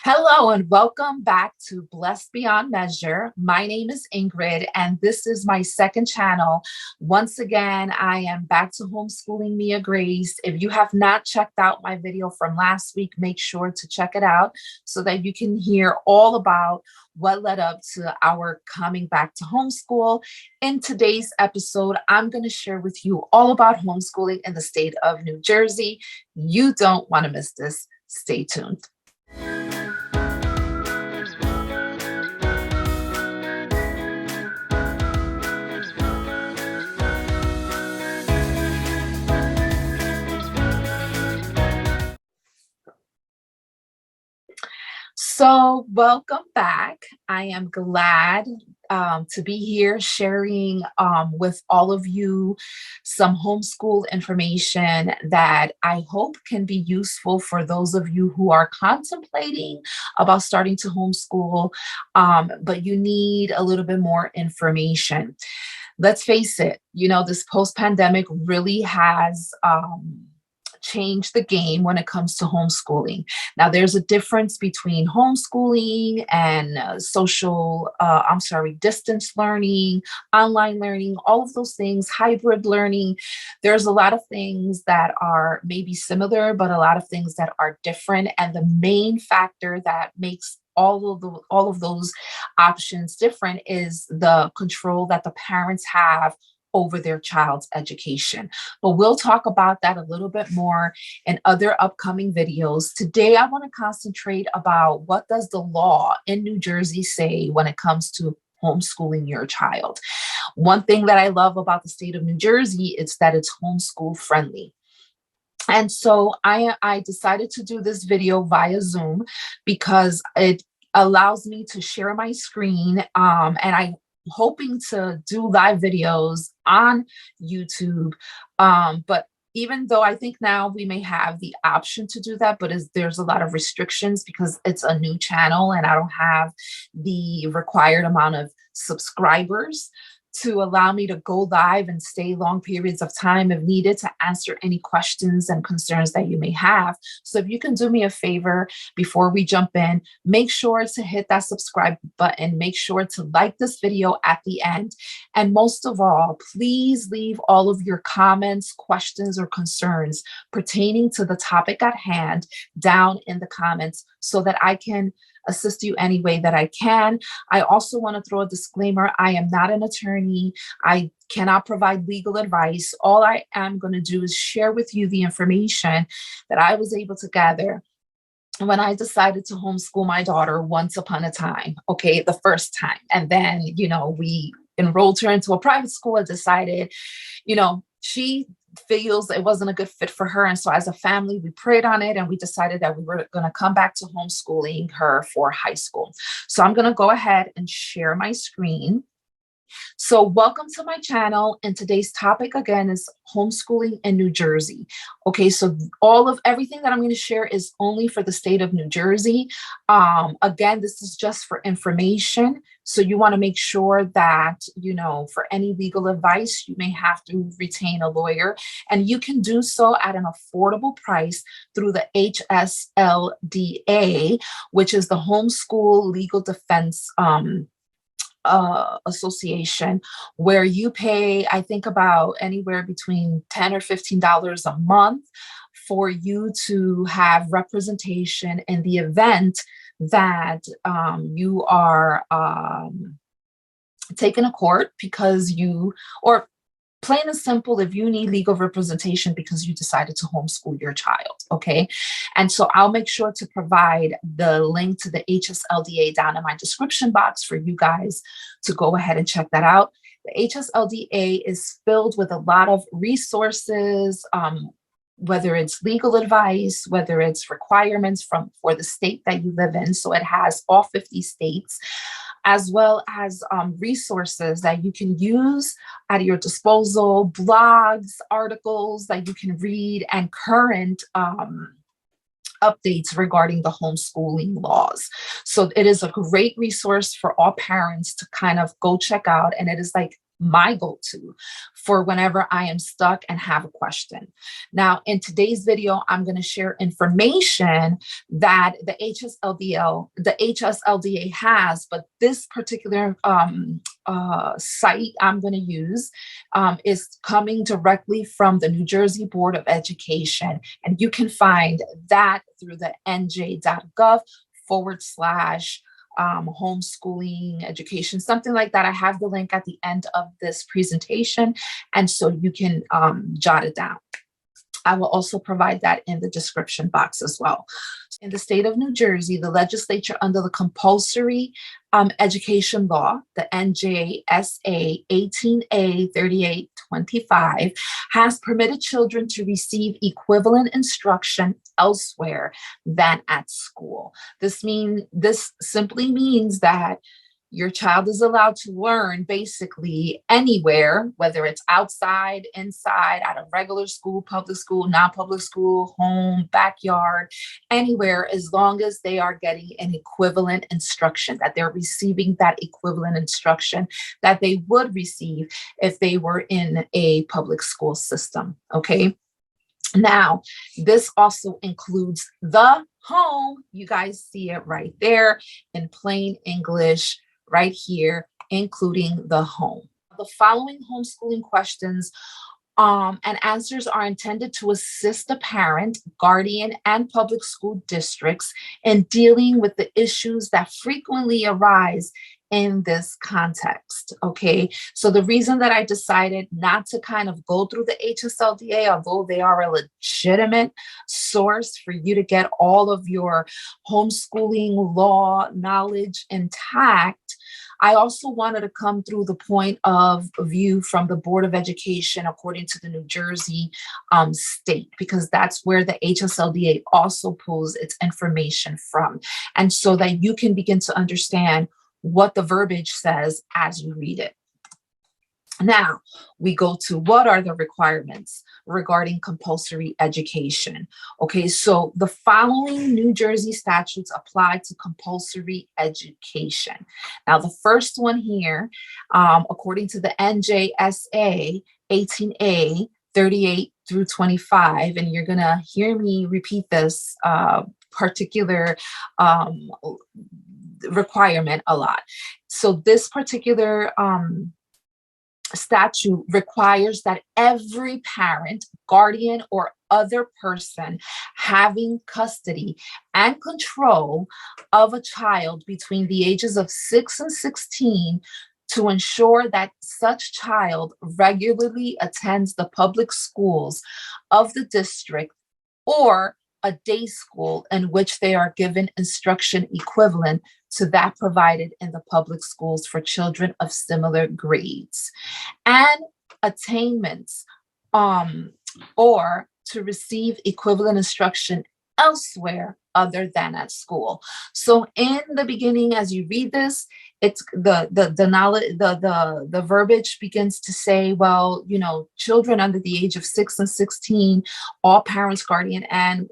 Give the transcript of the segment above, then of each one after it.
Hello and welcome back to Blessed Beyond Measure. My name is Ingrid and this is my second channel. Once again, I am back to homeschooling Mia Grace. If you have not checked out my video from last week, make sure to check it out so that you can hear all about what led up to our coming back to homeschool. In today's episode, I'm going to share with you all about homeschooling in the state of New Jersey. You don't want to miss this. Stay tuned. So, welcome back. I am glad to be here sharing with all of you some homeschool information that I hope can be useful for those of you who are contemplating about starting to homeschool, but you need a little bit more information. Let's face it, this post-pandemic really has change the game when it comes to homeschooling. Now, there's a difference between homeschooling and distance learning, online learning, all of those things, hybrid learning. There's a lot of things that are maybe similar, but a lot of things that are different. And the main factor that makes all of those options different is the control that the parents have over their child's education. But we'll talk about that a little bit more in other upcoming videos. Today, I want to concentrate about what does the law in New Jersey say when it comes to homeschooling your child. One thing that I love about the state of New Jersey is that it's homeschool friendly. And so I decided to do this video via Zoom because it allows me to share my screen, and I'm hoping to do live videos on YouTube. But even though I think now we may have the option to do that, but there's a lot of restrictions because it's a new channel and I don't have the required amount of subscribers to allow me to go live and stay long periods of time if needed to answer any questions and concerns that you may have. So if you can do me a favor before we jump in, make sure to hit that subscribe button, make sure to like this video at the end. And most of all, please leave all of your comments, questions, or concerns pertaining to the topic at hand down in the comments so that I can assist you any way that I can. I also want to throw a disclaimer. I am not an attorney. I cannot provide legal advice. All I am going to do is share with you the information that I was able to gather when I decided to homeschool my daughter once upon a time, okay, the first time. And then, we enrolled her into a private school and decided, she feels it wasn't a good fit for her. And so as a family, we prayed on it and we decided that we were going to come back to homeschooling her for high school. So I'm going to go ahead and share my screen. So welcome to my channel. And today's topic again is homeschooling in New Jersey. Okay, so everything that I'm going to share is only for the state of New Jersey. Again, this is just for information. So you want to make sure that, for any legal advice, you may have to retain a lawyer, and you can do so at an affordable price through the HSLDA, which is the Homeschool Legal Defense Association, where you pay, I think, about anywhere between $10 or $15 a month for you to have representation in the event that you are taken to court because or plain and simple, if you need legal representation because you decided to homeschool your child, okay? And so I'll make sure to provide the link to the HSLDA down in my description box for you guys to go ahead and check that out. The HSLDA is filled with a lot of resources, whether it's legal advice, whether it's requirements for the state that you live in. So it has all 50 states, as well as resources that you can use at your disposal, blogs, articles that you can read, and current updates regarding the homeschooling laws. So it is a great resource for all parents to kind of go check out. And it is like my go-to for whenever I am stuck and have a question. Now, in today's video, I'm going to share information that the HSLDA has, but this particular site I'm going to use is coming directly from the New Jersey Board of Education, and you can find that through the nj.gov/homeschooling education, something like that. I have the link at the end of this presentation, and so you can jot it down. I will also provide that in the description box as well. In the state of New Jersey, the legislature, under the compulsory education law, the NJSA 18A 3825, has permitted children to receive equivalent instruction elsewhere than at school. This simply means that your child is allowed to learn basically anywhere, whether it's outside, inside, at a regular school, public school, non-public school, home, backyard, anywhere, as long as they are getting an equivalent instruction, that they're receiving that equivalent instruction that they would receive if they were in a public school system, okay? Now, this also includes the home. You guys see it right there in plain English, right here, including the home. The following homeschooling questions and answers are intended to assist the parent, guardian, and public school districts in dealing with the issues that frequently arise in this context, okay? So the reason that I decided not to kind of go through the HSLDA, although they are a legitimate source for you to get all of your homeschooling law knowledge intact, I also wanted to come through the point of view from the Board of Education according to the New Jersey state, because that's where the HSLDA also pulls its information from. And so that you can begin to understand what the verbiage says as you read it. Now, we go to what are the requirements regarding compulsory education. Okay, so the following New Jersey statutes apply to compulsory education. Now, the first one here, according to the NJSA 18A 38 through 25, and you're gonna hear me repeat this particular requirement a lot. So this particular statute requires that every parent, guardian, or other person having custody and control of a child between the ages of 6 and 16 to ensure that such child regularly attends the public schools of the district or a day school in which they are given instruction equivalent to that provided in the public schools for children of similar grades, and attainments or to receive equivalent instruction elsewhere other than at school. So in the beginning, as you read this, it's the knowledge, the verbiage begins to say, well, you know, children under the age of 6 and 16, all parents, guardian, and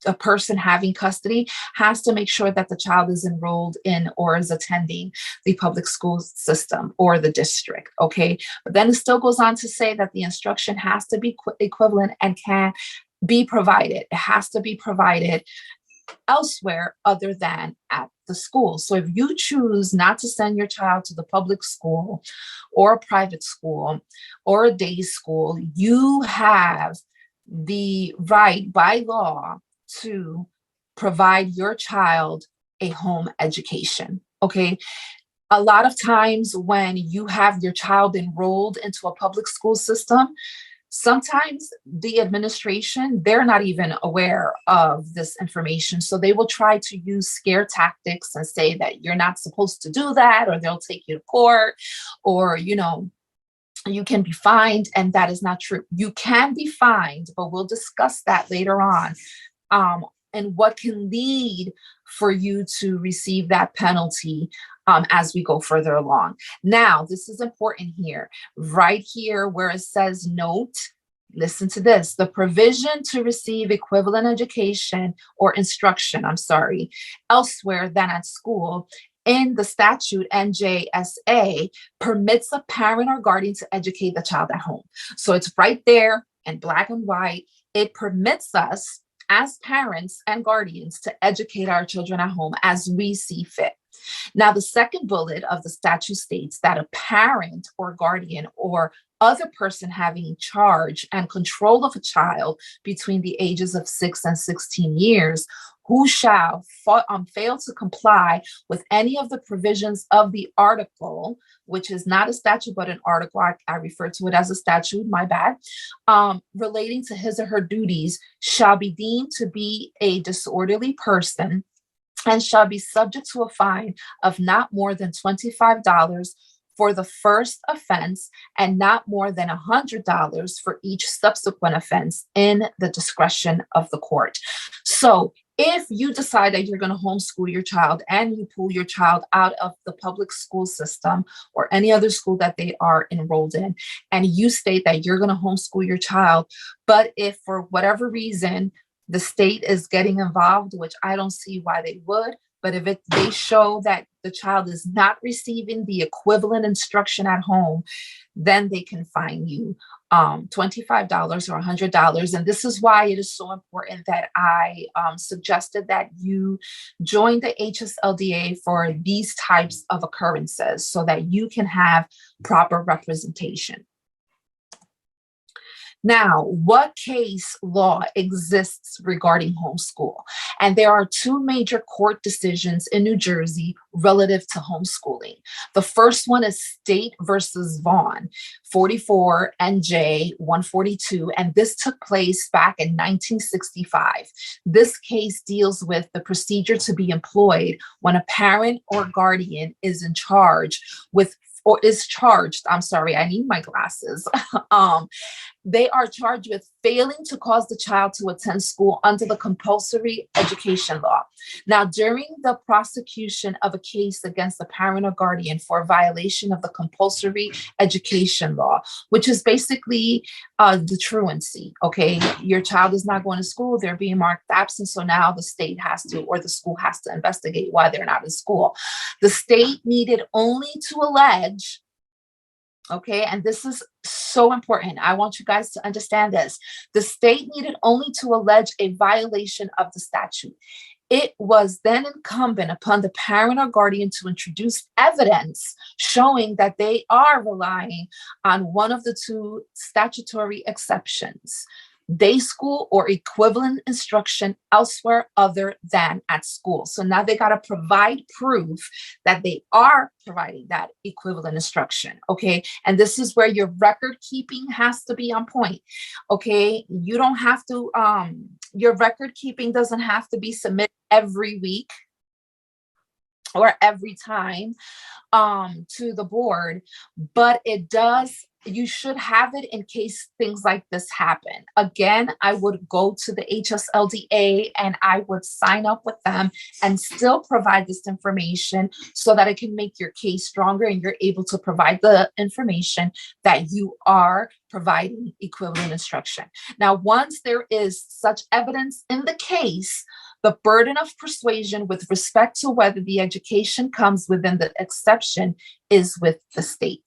a person having custody has to make sure that the child is enrolled in or is attending the public school system or the district, okay? But then it still goes on to say that the instruction has to be equivalent and can be provided. It has to be provided elsewhere other than at the school. So if you choose not to send your child to the public school or a private school or a day school, you have the right by law to provide your child a home education, okay? A lot of times when you have your child enrolled into a public school system, sometimes the administration, they're not even aware of this information. So they will try to use scare tactics and say that you're not supposed to do that, or they'll take you to court, or, you know, you can be fined, and that is not true. You can be fined, but we'll discuss that later on. And what can lead for you to receive that penalty as we go further along. Now, this is important here, right here where it says note, listen to this, the provision to receive equivalent education or instruction, elsewhere than at school in the statute, NJSA permits a parent or guardian to educate the child at home. So it's right there in black and white. It permits us as parents and guardians to educate our children at home as we see fit. Now, the second bullet of the statute states that a parent or guardian or other person having charge and control of a child between the ages of 6 and 16 years who shall fail to comply with any of the provisions of the article, which is not a statute, but an article, I refer to it as a statute, my bad, relating to his or her duties, shall be deemed to be a disorderly person and shall be subject to a fine of not more than $25 for the first offense and not more than $100 for each subsequent offense in the discretion of the court. So if you decide that you're going to homeschool your child and you pull your child out of the public school system or any other school that they are enrolled in, and you state that you're going to homeschool your child, but if for whatever reason the state is getting involved, which I don't see why they would, but if they show that the child is not receiving the equivalent instruction at home, then they can fine you $25 or $100. And this is why it is so important that I suggested that you join the HSLDA for these types of occurrences so that you can have proper representation. Now, what case law exists regarding homeschool? And there are two major court decisions in New Jersey relative to homeschooling. The first one is State versus Vaughn, 44 NJ 142, and this took place back in 1965. This case deals with the procedure to be employed when a parent or guardian is in charge with, or is charged, I'm sorry, I need my glasses. They are charged with failing to cause the child to attend school under the compulsory education law. Now, during the prosecution of a case against a parent or guardian for a violation of the compulsory education law, which is basically the truancy, okay? Your child is not going to school, they're being marked absent, so now the state has to, or the school has to investigate why they're not in school. The state needed only to allege, okay, and this is so important. I want you guys to understand this. The state needed only to allege a violation of the statute. It was then incumbent upon the parent or guardian to introduce evidence showing that they are relying on one of the two statutory exceptions: day school or equivalent instruction elsewhere other than at school. So now they got to provide proof that they are providing that equivalent instruction, okay? And this is where your record keeping has to be on point, okay? You don't have to, your record keeping doesn't have to be submitted every week or every time to the board, but it does, you should have it in case things like this happen. Again, I would go to the HSLDA and I would sign up with them and still provide this information so that it can make your case stronger and you're able to provide the information that you are providing equivalent instruction. Now, once there is such evidence in the case, the burden of persuasion with respect to whether the education comes within the exception is with the state.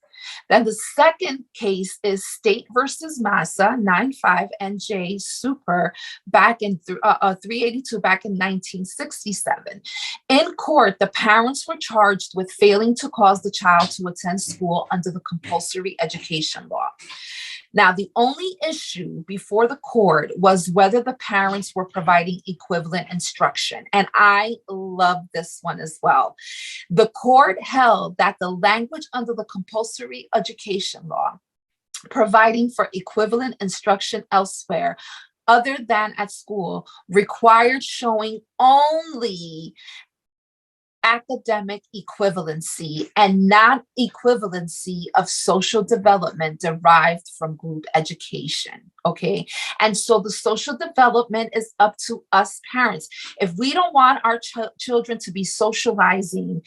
Then the second case is State versus Massa 95 NJ Super back in 382 back in 1967. In court, the parents were charged with failing to cause the child to attend school under the compulsory education law. Now, the only issue before the court was whether the parents were providing equivalent instruction. And I love this one as well. The court held that the language under the compulsory education law providing for equivalent instruction elsewhere other than at school required showing only academic equivalency and not equivalency of social development derived from group education, okay? And so the social development is up to us parents. If we don't want our children to be socializing,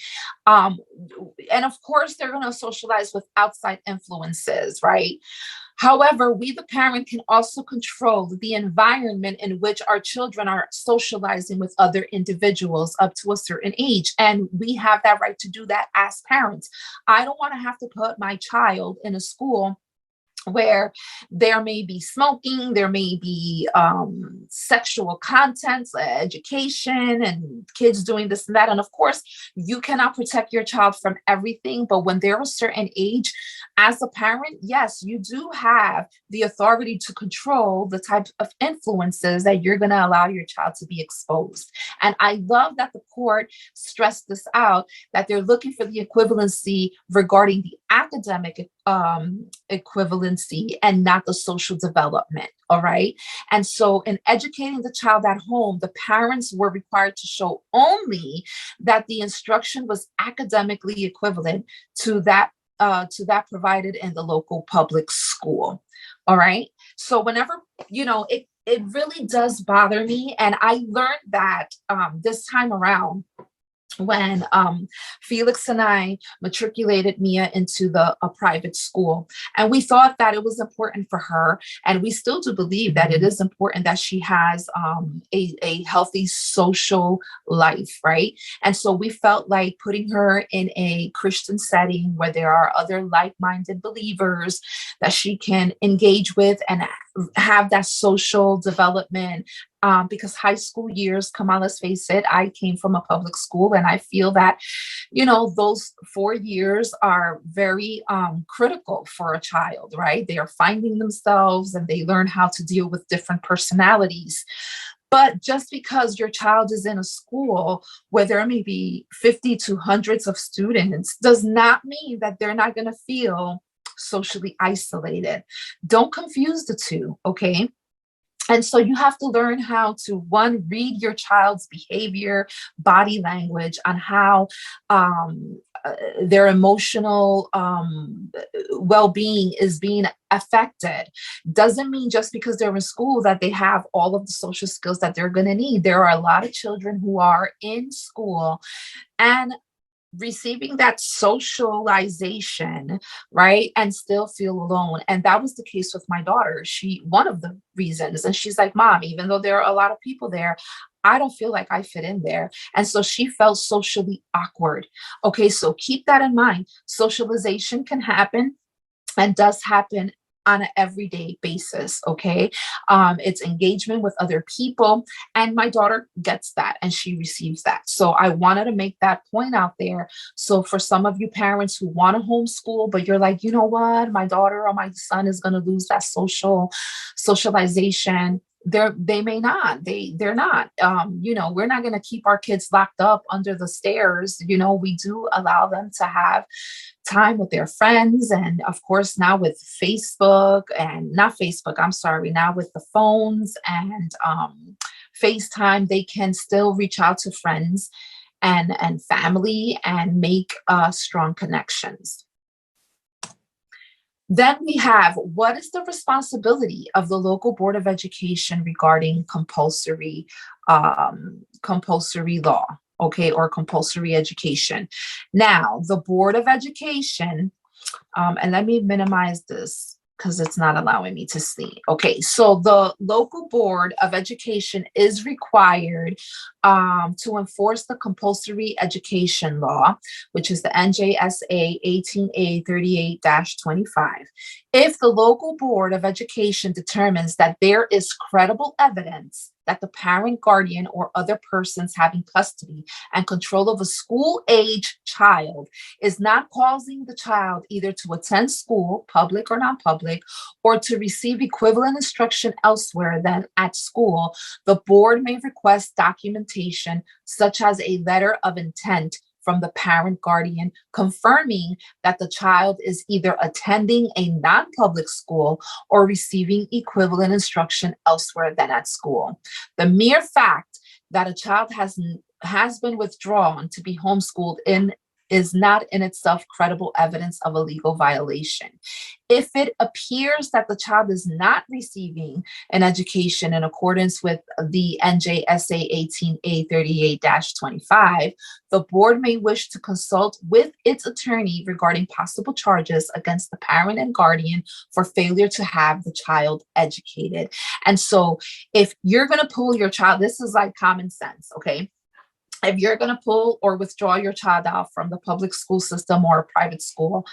and of course they're gonna socialize with outside influences, right? However, we, the parent, can also control the environment in which our children are socializing with other individuals up to a certain age. And we have that right to do that as parents. I don't want to have to put my child in a school where there may be smoking, there may be sexual contents, education, and kids doing this and that. And of course, you cannot protect your child from everything. But when they're a certain age, as a parent, yes, you do have the authority to control the type of influences that you're going to allow your child to be exposed. And I love that the court stressed this out, that they're looking for the equivalency regarding the academic equivalency and not the social development. All right. And so in educating the child at home, the parents were required to show only that the instruction was academically equivalent to that provided in the local public school. All right. So whenever, it really does bother me. And I learned that this time around when Felix and I matriculated Mia into a private school. And we thought that it was important for her. And we still do believe that it is important that she has a healthy social life, right? And so we felt like putting her in a Christian setting where there are other like-minded believers that she can engage with and have that social development. Because high school years, come on, let's face it, I came from a public school, and I feel that, those 4 years are very critical for a child, right? They are finding themselves and they learn how to deal with different personalities. But just because your child is in a school where there may be 50 to hundreds of students does not mean that they're not going to feel socially isolated. Don't confuse the two, okay? And so you have to learn how to, one, read your child's behavior, body language, on how their emotional well-being is being affected. Doesn't mean just because they're in school that they have all of the social skills that they're going to need. There are a lot of children who are in school and receiving that socialization, right, and still feel alone. And that was the case with my daughter. One of the reasons, and she's like, Mom, even though there are a lot of people there, I don't feel like I fit in there. And so she felt socially awkward. Okay, so keep that in mind. Socialization can happen and does happen on an everyday basis. Okay. It's engagement with other people. And my daughter gets that and she receives that. So I wanted to make that point out there. So for some of you parents who want to homeschool, but you're like, you know what, my daughter or my son is going to lose that socialization. They may not. They're not. We're not going to keep our kids locked up under the stairs. We do allow them to have time with their friends. And of course, now with Facebook and not Facebook, I'm sorry, now with the phones and FaceTime, they can still reach out to friends and family and make strong connections. Then we have, what is the responsibility of the local board of education regarding compulsory law, okay, or compulsory education? Now, the board of education, and let me minimize this because it's not allowing me to see. Okay, so the local board of education is required to enforce the compulsory education law, which is the NJSA 18A 38-25. If the local board of education determines that there is credible evidence that the parent, guardian, or other persons having custody and control of a school-age child is not causing the child either to attend school, public or non-public, or to receive equivalent instruction elsewhere than at school, the board may request documentation such as a letter of intent from the parent guardian confirming that the child is either attending a non-public school or receiving equivalent instruction elsewhere than at school. The mere fact that a child has been withdrawn to be homeschooled in is not in itself credible evidence of a legal violation. If it appears that the child is not receiving an education in accordance with the NJSA 18A38-25, the board may wish to consult with its attorney regarding possible charges against the parent and guardian for failure to have the child educated. And so if you're going to pull your child, this is like common sense, okay? If you're going to pull or withdraw your child out from the public school system or a private school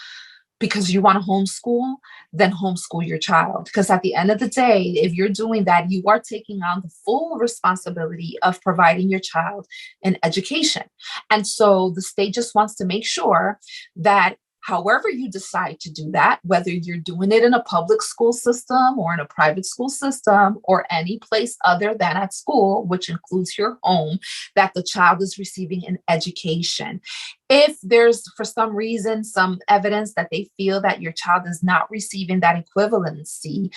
because you want to homeschool, then homeschool your child. Because at the end of the day, if you're doing that, you are taking on the full responsibility of providing your child an education. And so the state just wants to make sure that however you decide to do that, whether you're doing it in a public school system or in a private school system or any place other than at school, which includes your home, that the child is receiving an education. If there's, for some reason, some evidence that they feel that your child is not receiving that equivalency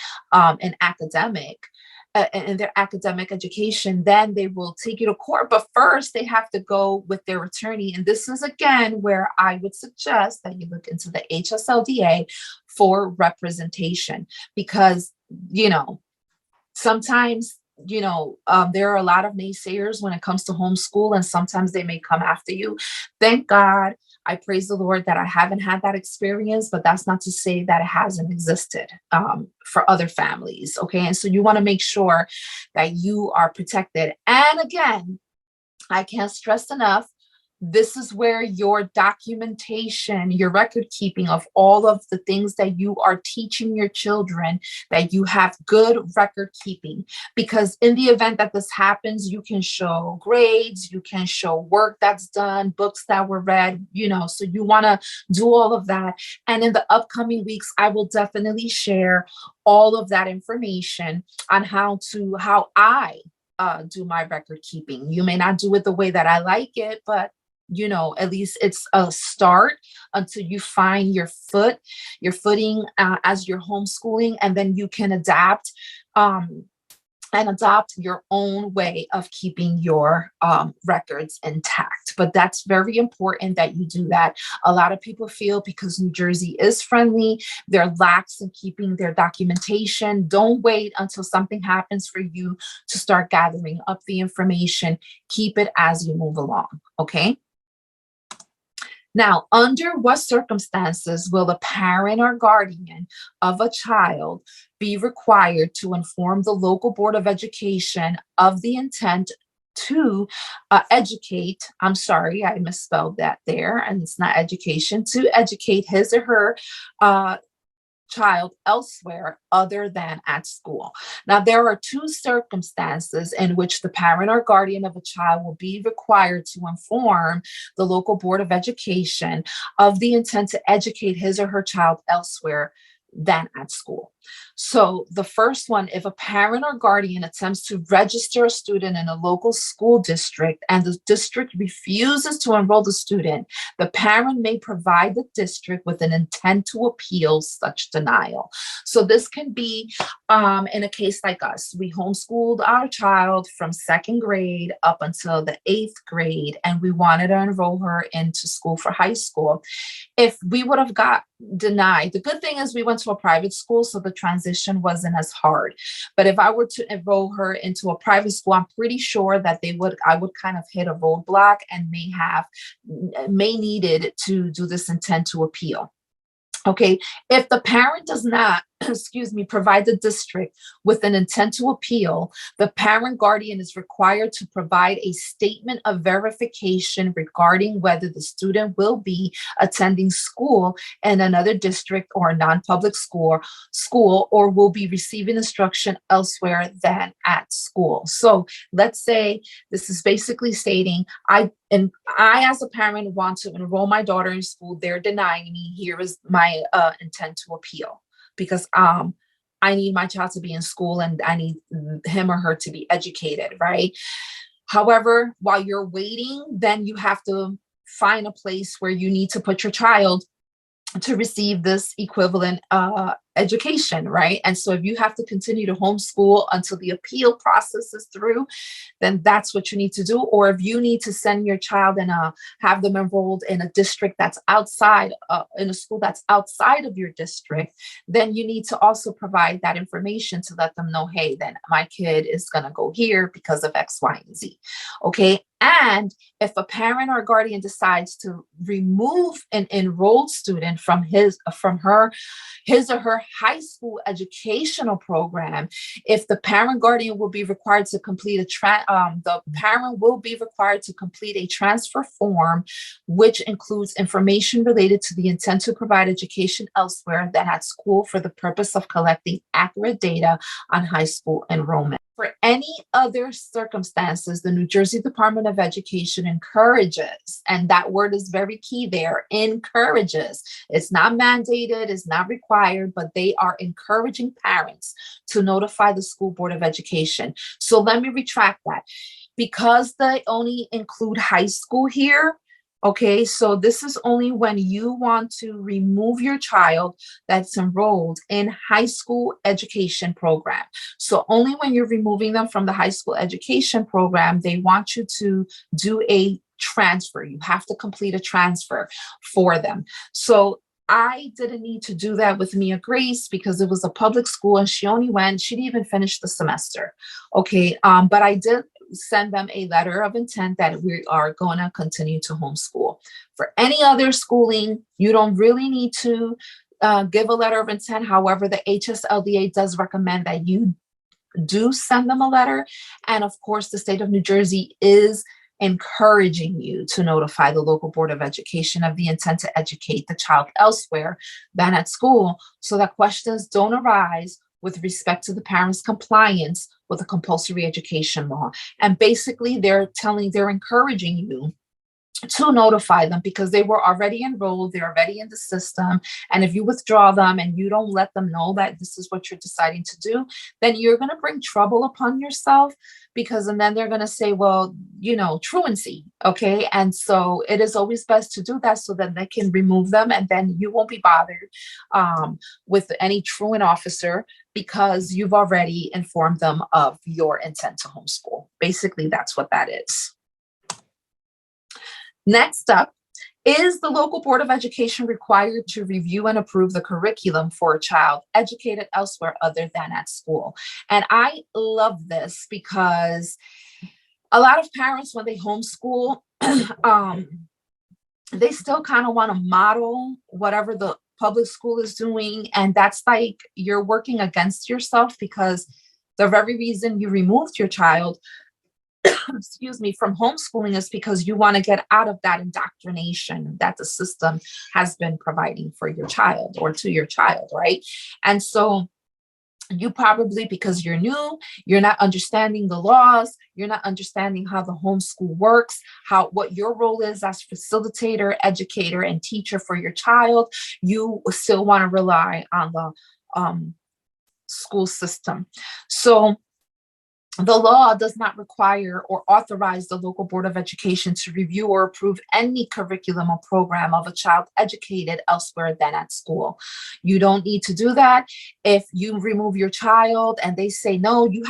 in their academic education, then they will take you to court. But first, they have to go with their attorney. And this is, again, where I would suggest that you look into the HSLDA for representation, because, sometimes, there are a lot of naysayers when it comes to homeschool, and sometimes they may come after you. Thank God. I praise the Lord that I haven't had that experience, but that's not to say that it hasn't existed for other families. Okay. And so you want to make sure that you are protected. And again, I can't stress enough, this is where your documentation, your record keeping of all of the things that you are teaching your children, that you have good record keeping. Because in the event that this happens, you can show grades, you can show work that's done, books that were read, so you want to do all of that. And in the upcoming weeks, I will definitely share all of that information on how I do my record keeping. You may not do it the way that I like it, but at least it's a start until you find your footing as you're homeschooling, and then you can adapt and adopt your own way of keeping your records intact. But that's very important that you do that. A lot of people feel because New Jersey is friendly, they're lax in keeping their documentation. Don't wait until something happens for you to start gathering up the information. Keep it as you move along, okay? Now, under what circumstances will a parent or guardian of a child be required to inform the local Board of Education of the intent to educate? I'm sorry, I misspelled that there, and it's not education, to educate his or her child elsewhere other than at school. Now, there are two circumstances in which the parent or guardian of a child will be required to inform the local Board of Education of the intent to educate his or her child elsewhere than at school. So the first one, if a parent or guardian attempts to register a student in a local school district and the district refuses to enroll the student, the parent may provide the district with an intent to appeal such denial. So this can be in a case like us. We homeschooled our child from second grade up until the 8th grade, and we wanted to enroll her into school for high school. If we would have got denied, the good thing is we went to a private school, so the transition wasn't as hard. But if I were to enroll her into a private school, I'm pretty sure that I would kind of hit a roadblock and may needed to do this intent to appeal. Okay, if the parent does not, provide the district with an intent to appeal, the parent guardian is required to provide a statement of verification regarding whether the student will be attending school in another district or a non-public school, or will be receiving instruction elsewhere than at school. So let's say this is basically stating, I as a parent want to enroll my daughter in school, they're denying me. Here is my intent to appeal, because I need my child to be in school and I need him or her to be educated, right? However, while you're waiting, then you have to find a place where you need to put your child to receive this equivalent education, right? And so if you have to continue to homeschool until the appeal process is through, then that's what you need to do. Or if you need to send your child and have them enrolled in a district that's outside, in a school that's outside of your district, then you need to also provide that information to let them know, hey, then my kid is going to go here because of X, Y, and Z. Okay. And if a parent or guardian decides to remove an enrolled student from his or her high school educational program, if the parent guardian will be required to complete the parent will be required to complete a transfer form, which includes information related to the intent to provide education elsewhere than at school for the purpose of collecting accurate data on high school enrollment. For any other circumstances, the New Jersey Department of Education encourages, and that word is very key there, encourages. It's not mandated, it's not required, but they are encouraging parents to notify the School Board of Education. So let me retract that. Because they only include high school here, okay, so this is only when you want to remove your child that's enrolled in high school education program. So only when you're removing them from the high school education program, they want you to do a transfer. You have to complete a transfer for them. So I didn't need to do that with Mia Grace because it was a public school and she didn't even finish the semester. Okay, but I did send them a letter of intent that we are going to continue to homeschool. For any other schooling, you don't really need to give a letter of intent. However, the HSLDA does recommend that you do send them a letter. And of course, the state of New Jersey is encouraging you to notify the local board of education of the intent to educate the child elsewhere than at school, so that questions don't arise with respect to the parents' compliance with the compulsory education law. And basically, they're encouraging you to notify them because they were already enrolled, they're already in the system. And if you withdraw them and you don't let them know that this is what you're deciding to do, then you're going to bring trouble upon yourself and then they're going to say, well, truancy. Okay. And so it is always best to do that so that they can remove them and then you won't be bothered with any truant officer because you've already informed them of your intent to homeschool. Basically, that's what that is. Next up, is the local board of education required to review and approve the curriculum for a child educated elsewhere other than at school? And I love this because a lot of parents, when they homeschool, they still kind of want to model whatever the public school is doing. And that's like you're working against yourself because the very reason you removed your child from homeschooling is because you want to get out of that indoctrination that the system has been providing for your child or to your child, right? And so you probably, because you're new, you're not understanding the laws, you're not understanding how the homeschool works, what your role is as facilitator, educator, and teacher for your child. You still want to rely on the school system. So the law does not require or authorize the local board of education to review or approve any curriculum or program of a child educated elsewhere than at school. You don't need to do that. If you remove your child and they say, no, we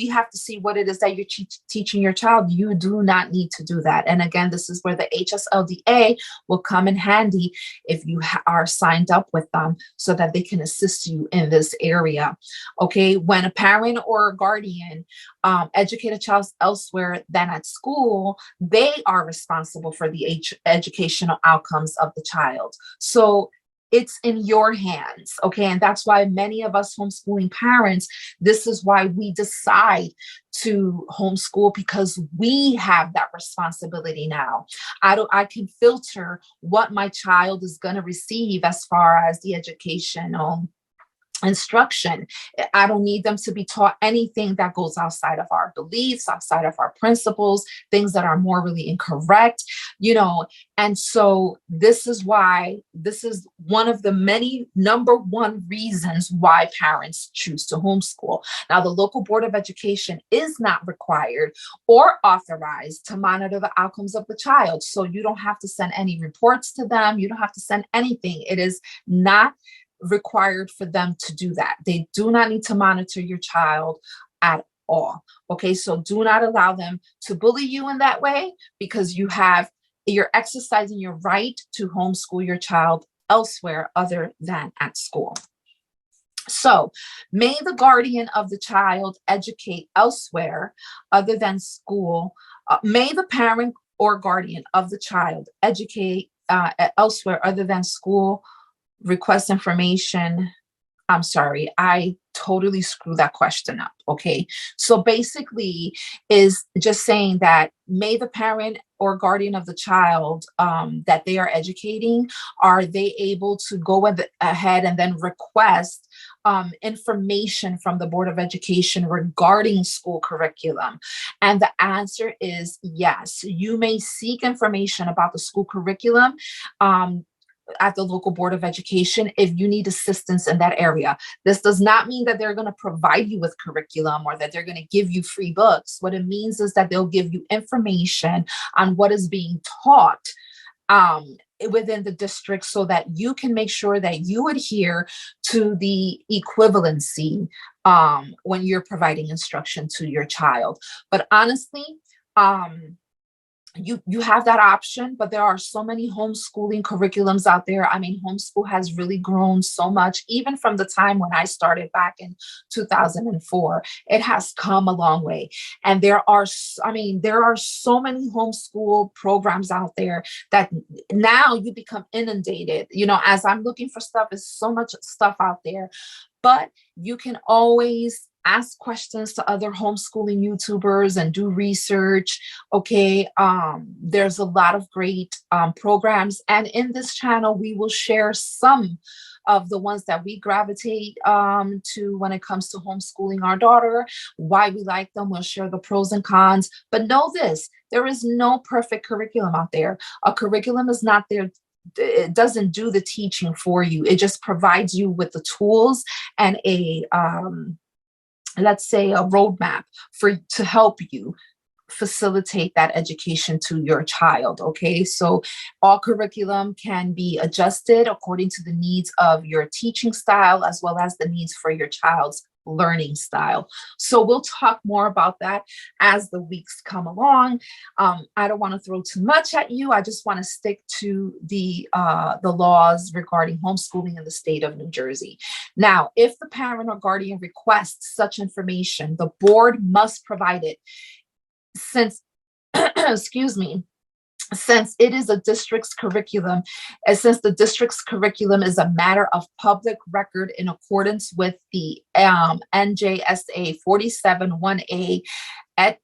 have to see what it is that you're teaching your child, you do not need to do that. And again, this is where the HSLDA will come in handy if you are signed up with them so that they can assist you in this area. Okay, when a parent or a guardian educate a child elsewhere than at school, they are responsible for the educational outcomes of the child. So it's in your hands, okay? And that's why many of us homeschooling parents, this is why we decide to homeschool, because we have that responsibility now. I can filter what my child is going to receive as far as the educational instruction. I don't need them to be taught anything that goes outside of our beliefs, outside of our principles, things that are morally incorrect, and so this is one of the many number one reasons why parents choose to homeschool. Now, the local board of education is not required or authorized to monitor the outcomes of the child. So you don't have to send any reports to them. You don't have to send anything. It is not required for them to do that. They do not need to monitor your child at all. Okay, so do not allow them to bully you in that way, because you're exercising your right to homeschool your child elsewhere other than at school. So, may the guardian of the child educate elsewhere other than school. May the parent or guardian of the child educate elsewhere other than school, request information. I'm sorry, I totally screwed that question up. Okay. So basically, is just saying that may the parent or guardian of the child that they are educating, are they able to go ahead and then request information from the Board of Education regarding school curriculum? And the answer is yes. You may seek information about the school curriculum at the local Board of Education if you need assistance in that area. This does not mean that they're going to provide you with curriculum or that they're going to give you free books. What it means is that they'll give you information on what is being taught within the district, so that you can make sure that you adhere to the equivalency when you're providing instruction to your child. But honestly, you have that option, but there are so many homeschooling curriculums out there. I mean, homeschool has really grown so much, even from the time when I started back in 2004. It has come a long way. And there are so many homeschool programs out there that now you become inundated. As I'm looking for stuff, there's so much stuff out there, but you can always ask questions to other homeschooling YouTubers and do research. Okay. There's a lot of great programs. And in this channel, we will share some of the ones that we gravitate to when it comes to homeschooling our daughter, why we like them. We'll share the pros and cons. But know this, there is no perfect curriculum out there. A curriculum is not there. It doesn't do the teaching for you. It just provides you with the tools and let's say a roadmap to help you facilitate that education to your child. Okay, so all curriculum can be adjusted according to the needs of your teaching style, as well as the needs for your child's learning style. So we'll talk more about that as the weeks come along. I don't want to throw too much at you. I just want to stick to the laws regarding homeschooling in the state of New Jersey. Now, if the parent or guardian requests such information, the board must provide it. Since excuse me, since it is a district's curriculum, and since the district's curriculum is a matter of public record in accordance with the NJSA 47-1A at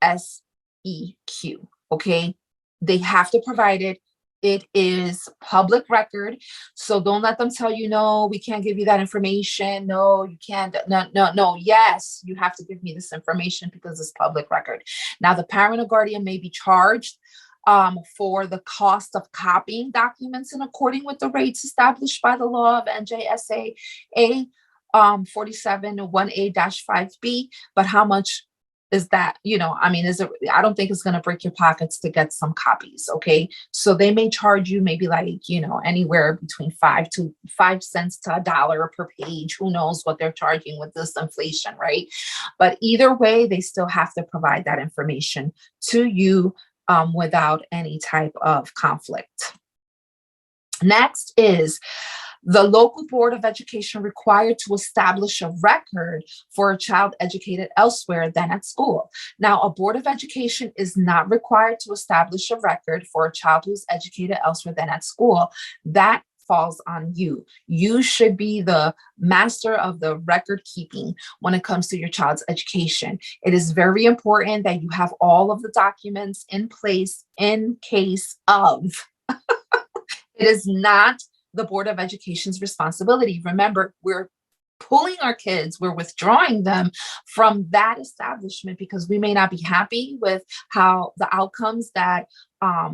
SEQ, okay? They have to provide it. It is public record. So don't let them tell you, no, we can't give you that information. No, you can't. No. Yes, you have to give me this information because it's public record. Now, the parent or guardian may be charged for the cost of copying documents in according with the rates established by the law of NJSA 47-1A-5B. But how much is that? I don't think it's going to break your pockets to get some copies. Okay. So they may charge you maybe anywhere between 5 cents to $1 per page. Who knows what they're charging with this inflation, right? But either way, they still have to provide that information to you without any type of conflict. Next is the local Board of Education required to establish a record for a child educated elsewhere than at school. Now, a Board of Education is not required to establish a record for a child who's educated elsewhere than at school. That falls on you. You should be the master of the record keeping when it comes to your child's education. It is very important that you have all of the documents in place in case of. It is not the Board of Education's responsibility. Remember, we're pulling our kids, we're withdrawing them from that establishment because we may not be happy with how the outcomes that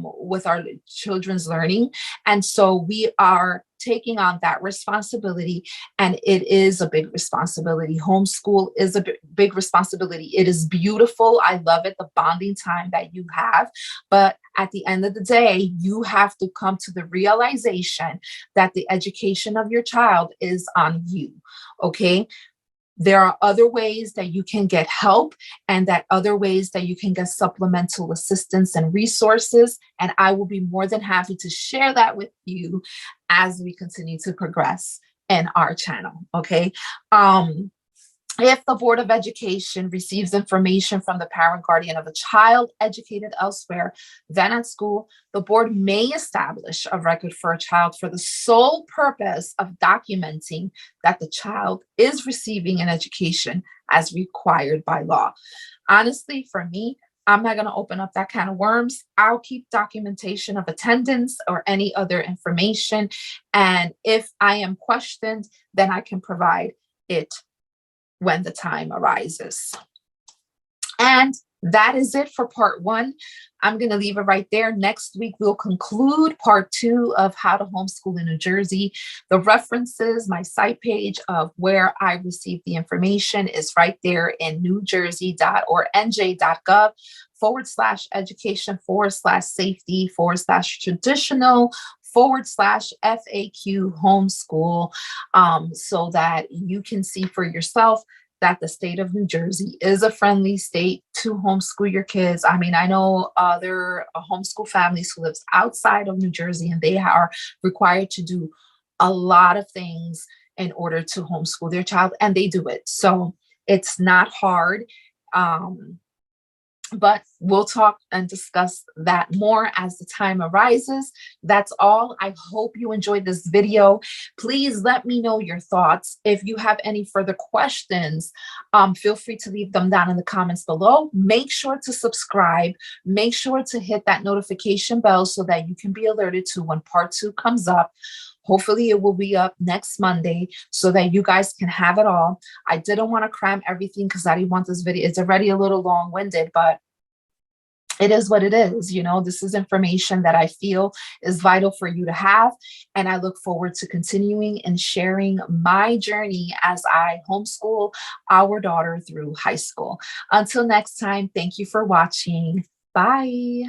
with our children's learning. And so we are taking on that responsibility, and it is a big responsibility. Homeschool is a big responsibility. It is beautiful. I love it, the bonding time that you have. But at the end of the day, you have to come to the realization that the education of your child is on you. Okay. There are other ways that you can get help, and that other ways that you can get supplemental assistance and resources. And I will be more than happy to share that with you as we continue to progress in our channel. Okay. If the Board of Education receives information from the parent guardian of a child educated elsewhere than at school, the board may establish a record for a child for the sole purpose of documenting that the child is receiving an education as required by law. Honestly, for me, I'm not going to open up that can of worms. I'll keep documentation of attendance or any other information. And if I am questioned, then I can provide it when the time arises. And that is it for part one. I'm going to leave it right there. Next week, we'll conclude part two of how to homeschool in New Jersey. The references, my site page of where I received the information is right there in newjersey.or nj.gov/education/safety/traditional/FAQ homeschool, so that you can see for yourself that the state of New Jersey is a friendly state to homeschool your kids. I mean, I know other homeschool families who lives outside of New Jersey, and they are required to do a lot of things in order to homeschool their child, and they do it. So it's not hard. But we'll talk and discuss that more as the time arises. That's all. I hope you enjoyed this video. Please let me know your thoughts. If you have any further questions, feel free to leave them down in the comments below. Make sure to subscribe. Make sure to hit that notification bell so that you can be alerted to when part two comes up. Hopefully it will be up next Monday so that you guys can have it all. I didn't want to cram everything because I didn't want this video. It's already a little long-winded, but it is what it is. You know, this is information that I feel is vital for you to have. And I look forward to continuing and sharing my journey as I homeschool our daughter through high school. Until next time, thank you for watching. Bye.